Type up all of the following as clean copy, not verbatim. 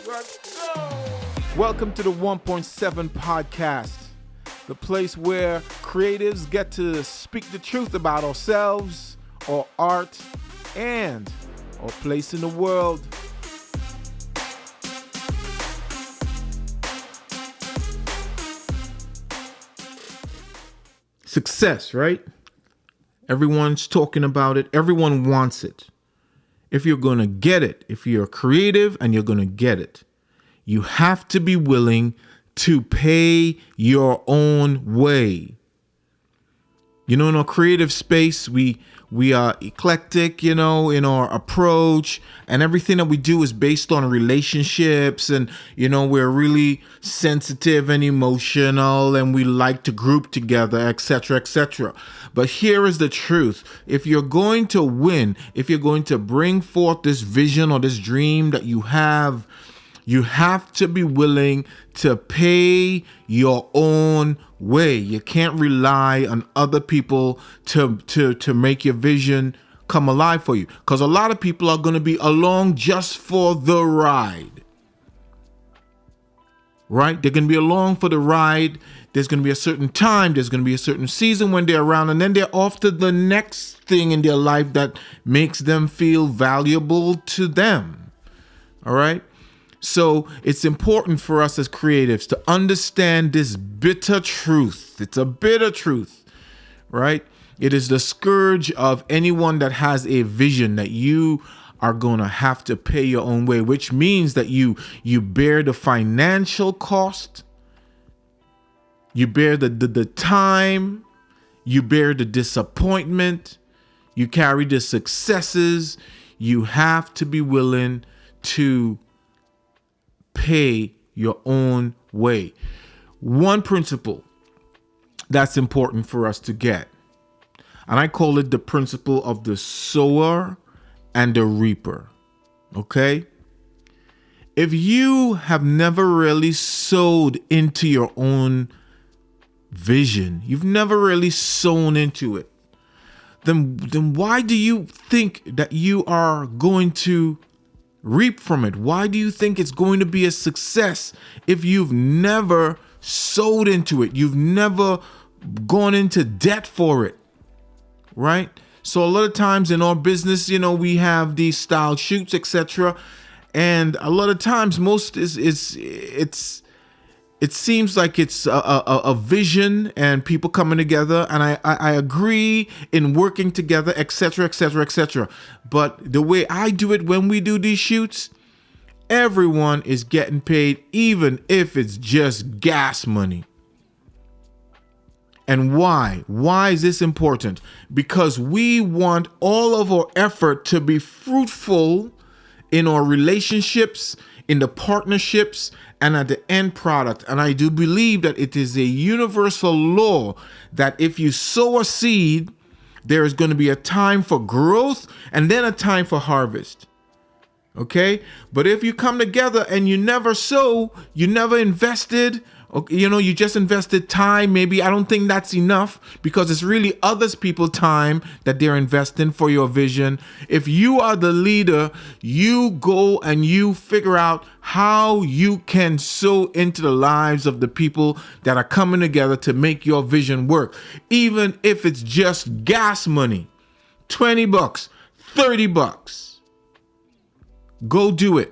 Let's go! Welcome to the 1.7 podcast, the place where creatives get to speak the truth about ourselves, our art, and our place in the world. Success, right? Everyone's talking about it. Everyone wants it. If you're going to get it, if you're creative and you're going to get it, you have to be willing to pay your own way. You know, in our creative space, we are eclectic, in our approach, and everything that we do is based on relationships, and, we're really sensitive and emotional, and we like to group together, etc., etc. But here is the truth. If you're going to win, if you're going to bring forth this vision or this dream that you have to be willing to pay your own way. You can't rely on other people to make your vision come alive for you. Because a lot of people are going to be along just for the ride. Right? They're going to be along for the ride. There's going to be a certain time. There's going to be a certain season when they're around. And then they're off to the next thing in their life that makes them feel valuable to them. All right? So it's important for us as creatives to understand this bitter truth. It's a bitter truth, right? It is the scourge of anyone that has a vision that you are going to have to pay your own way, which means that you bear the financial cost, you bear the time, you bear the disappointment, you carry the successes. You have to be willing to pay your own way. One principle that's important for us to get, and I call it the principle of the sower and the reaper. Okay? If you have never really sowed into your own vision, you've never really sown into it, then why do you think that you are going to reap from it? Why do you think it's going to be a success if you've never sowed into it? You've never gone into debt for it, right? So a lot of times in our business, we have these style shoots, etc. And a lot of times it seems like it's a vision and people coming together, and I agree in working together, etc., etc., etc. But the way I do it when we do these shoots, everyone is getting paid, even if it's just gas money. And why? Why is this important? Because we want all of our effort to be fruitful in our relationships, in the partnerships, and at the end product. And I do believe that it is a universal law that if you sow a seed, there is going to be a time for growth and then a time for harvest. Okay? But if you come together and you never sow, you never invested, you just invested time, maybe, I don't think that's enough, because it's really others people's time that they're investing for your vision. If you are the leader, you go and you figure out how you can sow into the lives of the people that are coming together to make your vision work. Even if it's just gas money, $20, $30, go do it.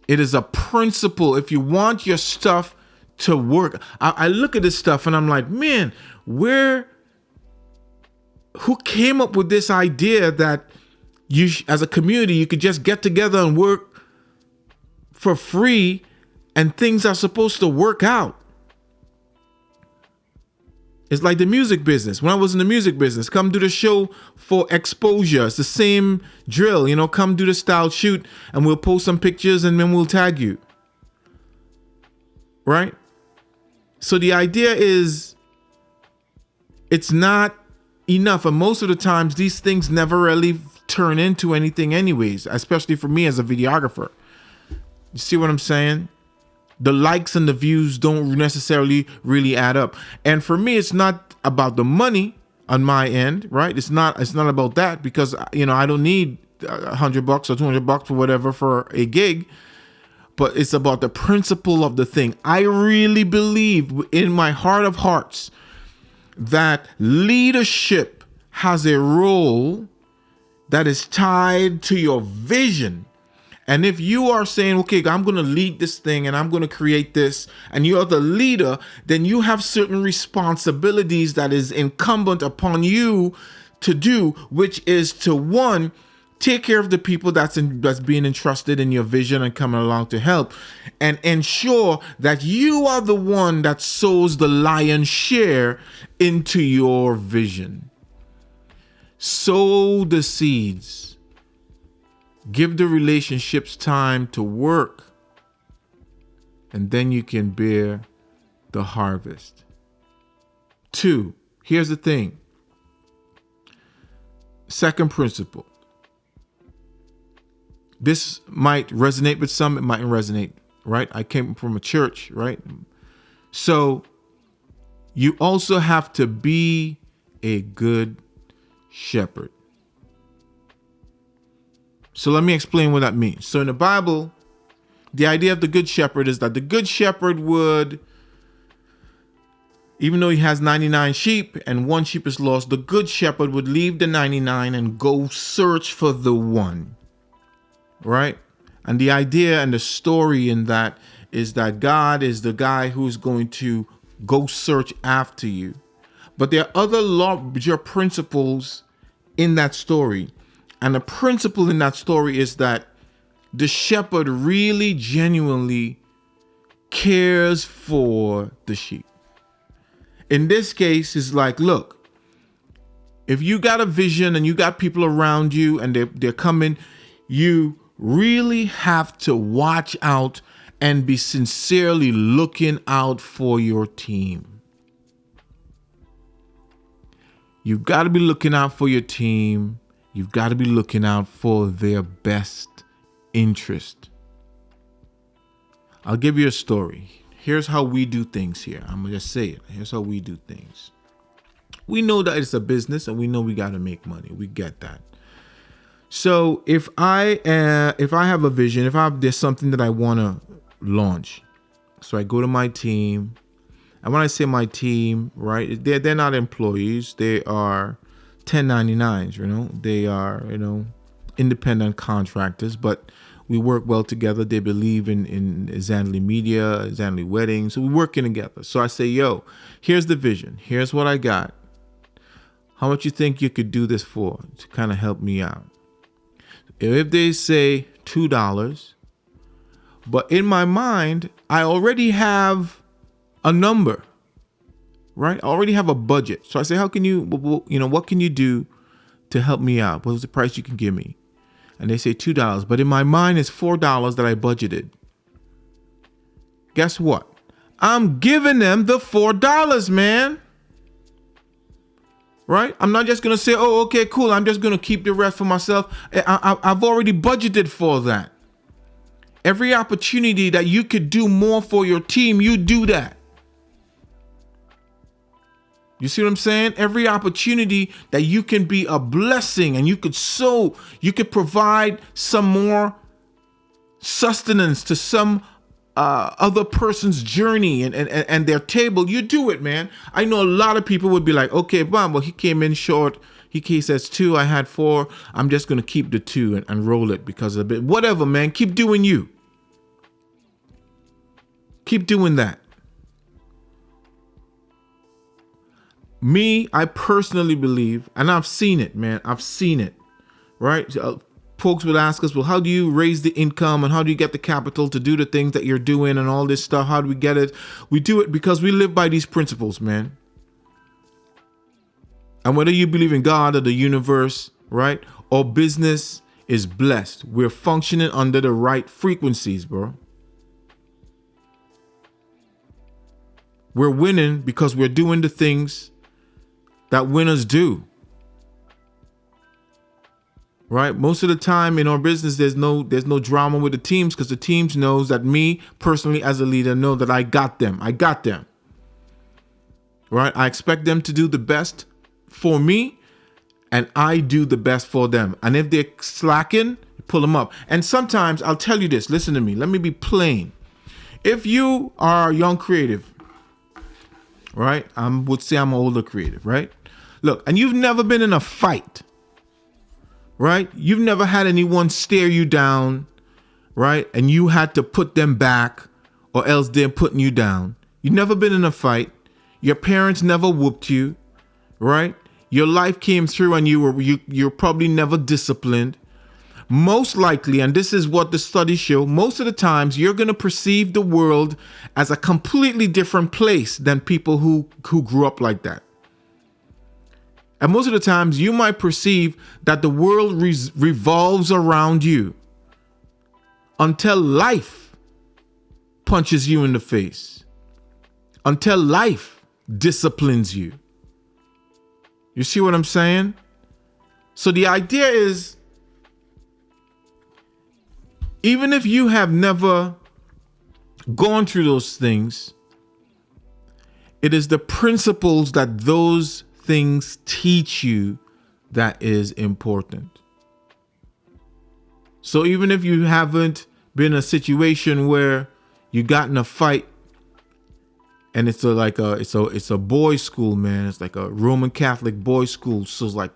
It is a principle. If you want your stuff to work, I look at this stuff and I'm like, man, who came up with this idea that you, as a community, you could just get together and work for free and things are supposed to work out? It's like the music business. When I was in the music business, come do the show for exposure. It's the same drill, come do the style shoot and we'll post some pictures and then we'll tag you. Right? So the idea is it's not enough. And most of the times these things never really turn into anything anyways, especially for me as a videographer. You see what I'm saying? The likes and the views don't necessarily really add up. And for me, it's not about the money on my end, right? It's not about that, because I don't need $100 or $200 or whatever for a gig, but it's about the principle of the thing. I really believe in my heart of hearts that leadership has a role that is tied to your vision. And if you are saying, okay, I'm going to lead this thing and I'm going to create this, and you're the leader, then you have certain responsibilities that is incumbent upon you to do, which is to, one, take care of the people that's being entrusted in your vision and coming along to help, and ensure that you are the one that sows the lion's share into your vision. Sow the seeds. Give the relationships time to work, and then you can bear the harvest. 2, here's the thing. Second principle. This might resonate with some, it mightn't resonate, right? I came from a church, right? So you also have to be a good shepherd. So let me explain what that means. So in the Bible, the idea of the good shepherd is that the good shepherd would, even though he has 99 sheep and one sheep is lost, the good shepherd would leave the 99 and go search for the one, right? And the idea and the story in that is that God is the guy who's going to go search after you. But there are other larger principles in that story. And the principle in that story is that the shepherd really genuinely cares for the sheep. In this case, it's like, look, if you got a vision and you got people around you and they're coming, you really have to watch out and be sincerely looking out for your team. You've got to be looking out for your team. You've got to be looking out for their best interest. I'll give you a story. Here's how we do things here. I'm going to just say it. Here's how we do things. We know that it's a business and we know we got to make money. We get that. So if I have a vision, there's something that I want to launch, so I go to my team. And when I say my team, right, they're not employees. They are 1099s, they are, independent contractors, but we work well together. They believe in Zanley Media, Zanley Weddings. So we're working together. So I say, yo, here's the vision. Here's what I got. How much you think you could do this for to kind of help me out? If they say $2, but in my mind, I already have a number. Right? I already have a budget. So I say, how can what can you do to help me out? What's the price you can give me? And they say $2. But in my mind, it's $4 that I budgeted. Guess what? I'm giving them the $4, man. Right? I'm not just going to say, oh, okay, cool. I'm just going to keep the rest for myself. I've already budgeted for that. Every opportunity that you could do more for your team, you do that. You see what I'm saying? Every opportunity that you can be a blessing and you could sow, you could provide some more sustenance to some other person's journey and their table, you do it, man. I know a lot of people would be like, okay, well, he came in short. He says 2, I had 4. I'm just going to keep the 2 and roll it because of a bit. Whatever, man. Keep doing you. Keep doing that. Me, I personally believe, and I've seen it, man. I've seen it, right? Folks would ask us, well, how do you raise the income and how do you get the capital to do the things that you're doing and all this stuff? How do we get it? We do it because we live by these principles, man. And whether you believe in God or the universe, right, or business is blessed, we're functioning under the right frequencies, bro. We're winning because we're doing the things that winners do. Right? Most of the time in our business, there's no drama with the teams because the teams knows that me personally as a leader know that I got them. Right? I expect them to do the best for me and I do the best for them. And if they're slacking, pull them up. And sometimes I'll tell you this, listen to me, let me be plain. If you are a young creative, right? I would say I'm an older creative, right? Look, and you've never been in a fight, right? You've never had anyone stare you down, right? And you had to put them back or else they're putting you down. You've never been in a fight. Your parents never whooped you, right? Your life came through and you're probably never disciplined. Most likely, and this is what the studies show, most of the times you're going to perceive the world as a completely different place than people who grew up like that. And most of the times you might perceive that the world revolves around you until life punches you in the face, until life disciplines you. You see what I'm saying? So the idea is, even if you have never gone through those things, it is the principles that those things teach you that is important. So even if you haven't been in a situation where you got in a fight, and it's a boys' school, man. It's like a Roman Catholic boys' school. So it's like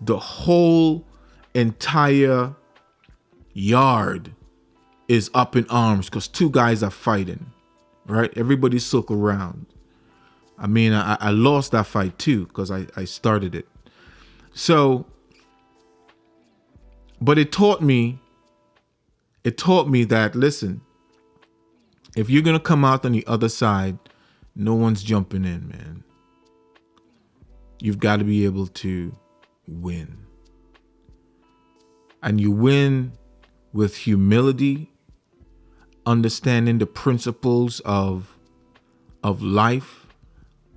the whole entire yard is up in arms because two guys are fighting, right? Everybody circle around. I mean, I lost that fight too because I started it. So, but it taught me that, listen, if you're going to come out on the other side, no one's jumping in, man. You've got to be able to win. And you win with humility, understanding the principles of life,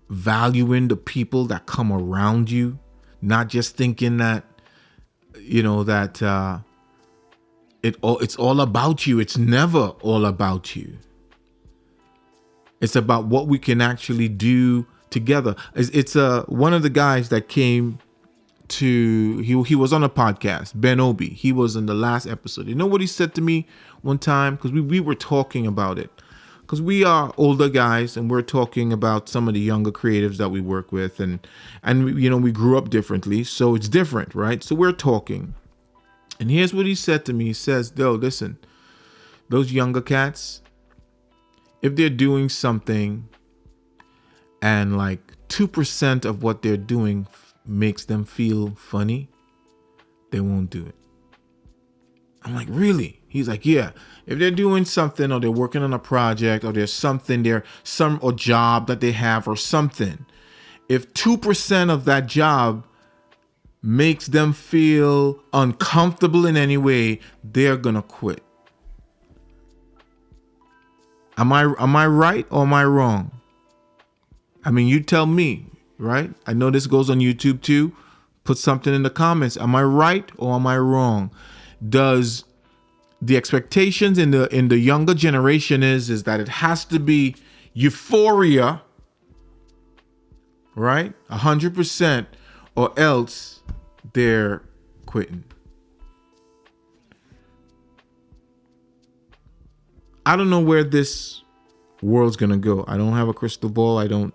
valuing the people that come around you, not just thinking that, it's all about you. It's never all about you. It's about what we can actually do together. It's one of the guys that came to, he was on a podcast, Ben Obi. He was in the last episode. You know what he said to me one time? Because we were talking about it. Because we are older guys and we're talking about some of the younger creatives that we work with. And we grew up differently. So it's different, right? So we're talking. And here's what he said to me. He says, "Yo, listen, those younger cats, if they're doing something and like 2% of what they're doing makes them feel funny, they won't do it." I'm like, really? He's like, yeah. If they're doing something or they're working on a project or there's something there, or job that they have or something, if 2% of that job makes them feel uncomfortable in any way, they're gonna quit. Am I right or am I wrong? I mean, you tell me, right? I know this goes on YouTube too. Put something in the comments. Am I right or am I wrong? Does the expectations in the younger generation is that it has to be euphoria, right? 100%, or else they're quitting. I don't know where this world's gonna go. I don't have a crystal ball. I don't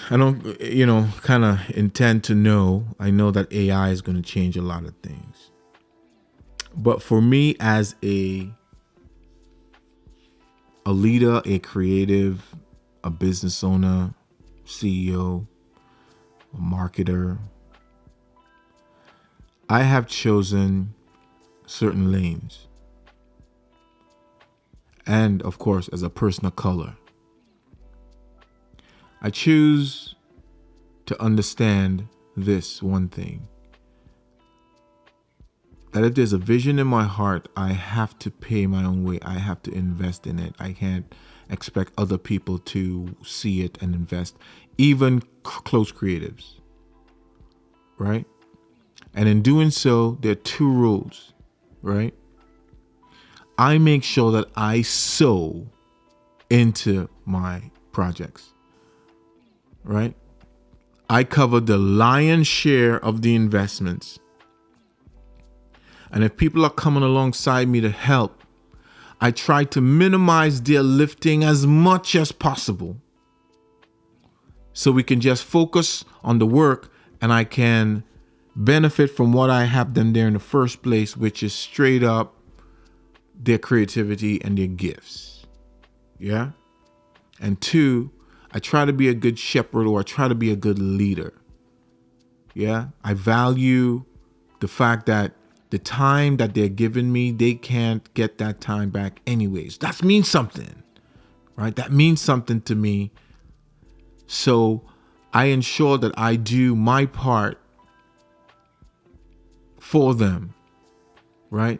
kind of intend to know. I know that AI is going to change a lot of things. But for me as a leader, a creative, a business owner, CEO, a marketer, I have chosen certain lanes. And of course, as a person of color, I choose to understand this one thing, that if there's a vision in my heart, I have to pay my own way. I have to invest in it. I can't expect other people to see it and invest, even close creatives, right? And in doing so, there are two rules, right? I make sure that I sow into my projects, right? I cover the lion's share of the investments. And if people are coming alongside me to help, I try to minimize their lifting as much as possible, so we can just focus on the work and I can benefit from what I have them there in the first place, which is straight up their creativity and their gifts. Yeah. And 2, I try to be a good shepherd, or I try to be a good leader. Yeah. I value the fact that the time that they're giving me, they can't get that time back anyways. That means something, right? That means something to me. So I ensure that I do my part for them, right?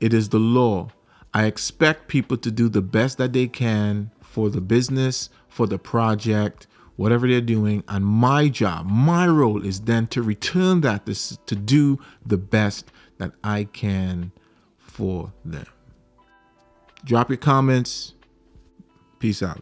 It is the law. I expect people to do the best that they can for the business, for the project, whatever they're doing. And my job, my role is then to return that, to do the best that I can for them. Drop your comments. Peace out.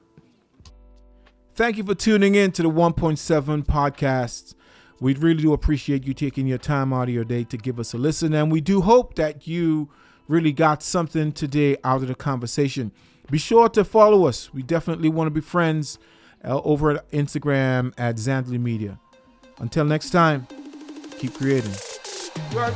Thank you for tuning in to the 1.7 podcast. We really do appreciate you taking your time out of your day to give us a listen. And we do hope that you really got something today out of the conversation. Be sure to follow us. We definitely want to be friends over at Instagram at Zandley Media. Until next time, keep creating. Right.